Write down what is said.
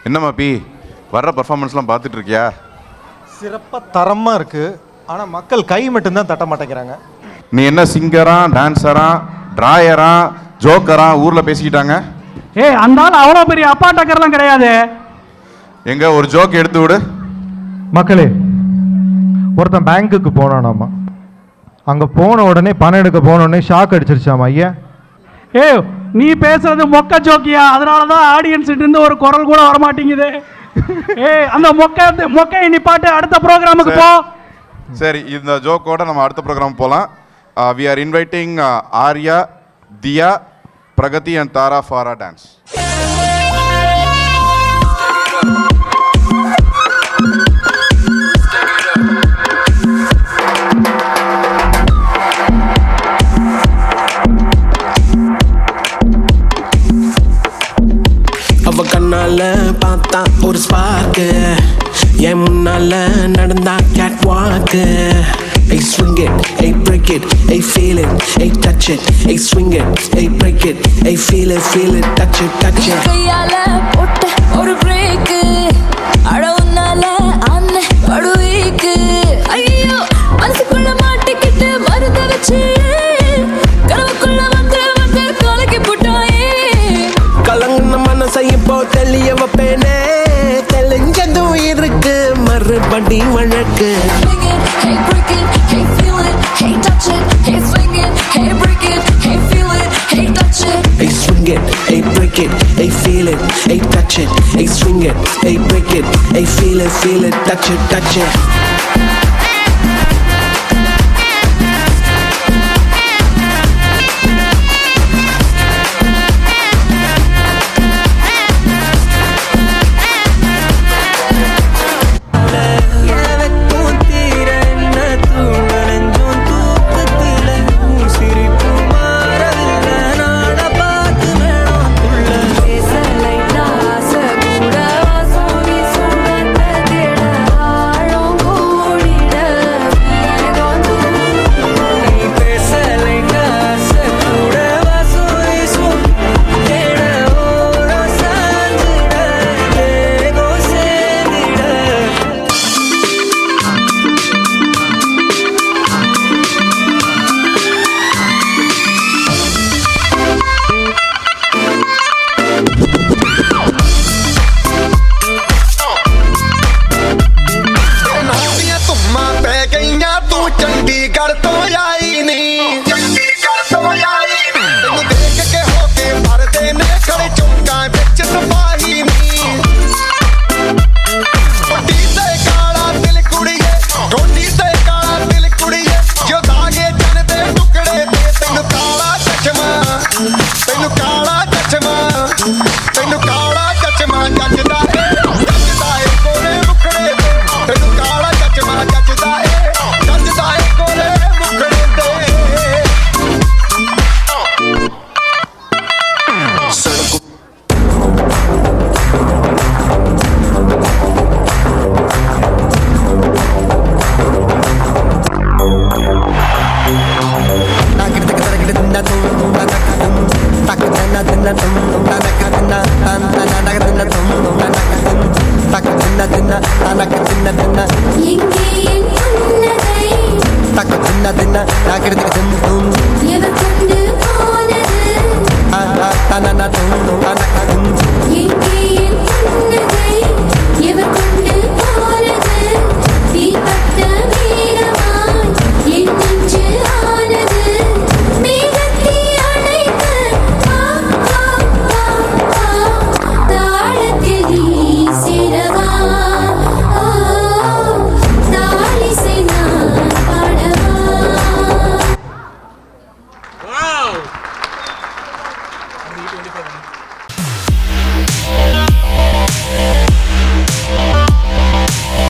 என்னம்மா பி வர்ற பர்ஃபார்மன்ஸ்லாம் பார்த்துட்டு இருக்கியா? சிறப்பாக தரமாக இருக்குது. ஆனால் மக்கள் கை மட்டும்தான் தட்ட மாட்டேங்கிறாங்க. நீ என்ன சிங்கரா, டான்ஸரா, டிராயரா, ஜோக்கரா ஊரில் பேசிக்கிட்டாங்க? அந்த ஆள் அவ்வளோ பெரிய அப்பா டக்கர்லாம் கிடையாது. எங்க ஒரு ஜோக் எடுத்து விடு. மக்களே, ஒருத்தன் பேங்க்குக்கு போனானாமா. அங்கே போன உடனே பணம் எடுக்க போன உடனே ஷாக் அடிச்சிருச்சாமா. ஐயா நீ பேசுறது மொக்க ஜோக்கியா? அதனால தான் ஆடியன்ஸ் இருந்து ஒரு குரல் கூட வரமாட்டேங்குது. அந்த மொக்கையை நிப்பாட்டு, அடுத்த ப்ரோக்ராமுக்கு போ. சரி, இந்த ஜோக்கோட நம்ம அடுத்த ப்ரோக்ராம் போகலாம். We are inviting Arya, Diya, Pragathi and Tara for a dance. அவ கண்ணால பார்த்தா ஒரு ஸ்பார்க்கு, என் முன்னால நடந்தா கேட் வாக்கு. Hey swing it, hey break it, hey feel it, hey touch it, hey swing it, hey break it, hey feel it, touch it, touch it. கையால போட்ட ஒரு பிரேக், அடவுனால அன்ன படுவீக்கு. ஐயோ மனசுக்குள்ள மாட்டிக்கிட்டு மருந்த வச்சு கனவுக்குள்ள வந்து கலக்கி போட்டாயே. கலங்கின மனசை இப்போ தெளிய வைப்பேனே, தெளிஞ்சதும் இருக்கு மறுபடி வழக்கு. Hey break it, hey feel it, hey touch it, hey swing it, hey break it, hey feel it, hey touch it. Hey swing it, hey break it, hey feel it, hey touch it, hey swing it, hey break it, hey feel it, touch it, touch it. Chandigarh ਤੋਂ ਆਈ ਨੀ, ਤੈਨੂੰ ਦੇਖ ਕੇ ਹੋ ਕੇ ਮਰਦੇ ਨੇ ਖੜੇ ਚੌਂਕਾਂ ਵਿੱਚ ਸਿਪਾਹੀ ਨੀ। ਗੋਡੀ ਤੇ ਕਾਲਾ ਦਿਲ ਕੁੜੀਏ, ਗੋਡੀ ਤੇ ਕਾਲਾ ਦਿਲ ਕੁੜੀਏ, ਜੋ ਦਾਗੇ ਜਨ ਦੇ ਟੁਕੜੇ ਤੇ ਤੈਨੂੰ ਕਾਲਾ ਚਸ਼ਮਾ, ਤੈਨੂੰ ਕਾਲਾ ਚਸ਼ਮਾ, ਤੈਨੂੰ ਕਾਲਾ ਚਸ਼ਮਾ ਜੱਜਦਾ ਏ, ਜੱਜਦਾ ਏ ਕੋਲੇ ਮੁਖੜੇ ਤੇ ਤੈਨੂੰ ਕਾਲਾ ਚਸ਼ਮਾ ਜੱਜਦਾ ਏ, ਜੱਜਦਾ ਏ ਕੋਲੇ ਮੁਖੜੇ ਤੇ। எவர் கொண்டு போனது